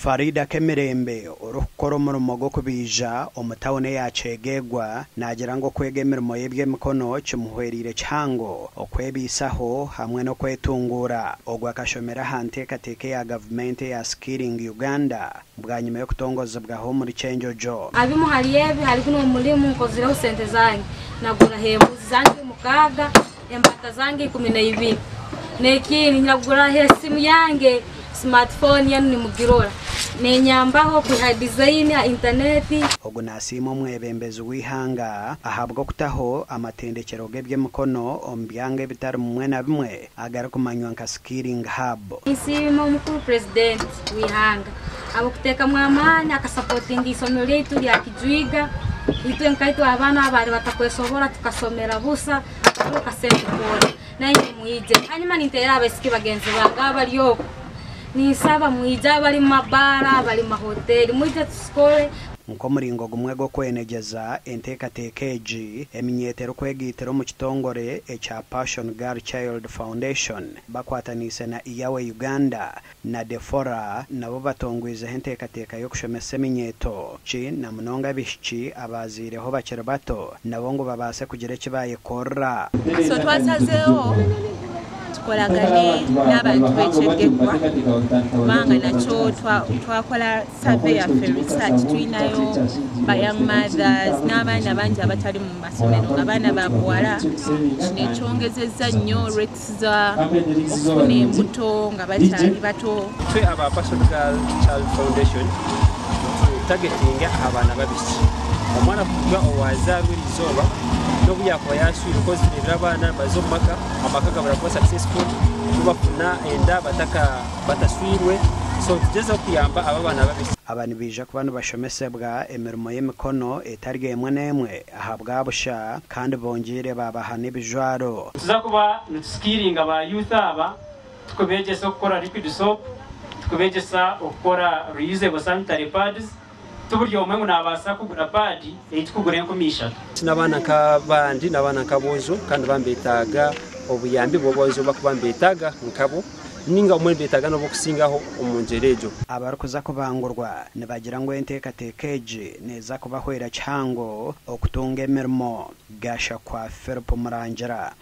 Farida Kemirembe urukoro umurimo go kubija omutawone yacegegwa nagira ngo kwega imirimo yebwe mikono kimuhwerire cyango okwebisaho hamwe no kwetungura ogwa kashomera hantekateke ya government ya Skilling Uganda bwa nyuma yo kutongoza bwaho muri Chenjojo abimuhariyebi hari kuno umurimo nkoziraho sente zange nagura hembuzi zange mukaga embata zange 12 nekini nyagura hesimu yange smartphone yani mugirora nenyambaho ku design ya internet ogunasimo mwebembezi wihanga ahabwo kutaho amatendekero gebye mukono ombyange bitari mumwe na bimwe agara kumanywa nka Skilling Hub isimo mukuru president wihanga abo kuteka mwamanya akasupporting isomero letu lya Kijwiga itwe nkaitwa abana abari batakwesobora tukasomera busa tukasente kora naye muije hanyuma nintera abasiki bagenzi banga baliyo ni saba muija bali mabara bali mahoteli muije tuskole nko muringo gumwe go kwenegeza entekatekeji eminyetero kwegitero mu kitongore echa Passion Girl Child Foundation bakwatanise na iyawe Uganda na Defora nabo batongwize entekateka yo kushomesa eminyeto chi na munonga bishiki abazireho bakira bato nabo ngo babase kugira kibaye korra so twasazeo tukolagane n'abantu b'Ekyegegwa kubanga nakyo twakola survey ya research tuyinayo ba young mothers n'abaana bangi abatali mu masomero abaana ba buwala nekyongezezza nnyo rates za okufuna embuto nga bakyali bato twe aba Passion Girl Child Foundation targetinga abaana babisi omwana kuba owazaalwa izoba nobu yakwa yaswire kozi n'abana bazomaka amakaga barakuba successful kubafuna enda bataka bataswirwe so tugeza kuyamba aba bana babisi abantu bija kubana bashomesebwa emirimo y'emikono etarige emwe nemwe ahabwa busha kandi bongire babaha n'ibijwaro tuzakuba Skilling aba youth aba tukubegesa gukora liquid soap tukubegesa gukora reusable sanitary pads tuburyo umwe munabasa kugura pad eitukugura enkomisha n'abana kabandi n'abana kabozo kandi bambetaga obuyambi bobozo bakubambetaga nkabo ninga umwe betaga no bokusingaho umunjerejo abarukuza kubangurwa nibagira ngo entekatekeje neza kubahwera cyango okutunga emirimo gasha kwa Philip Murangira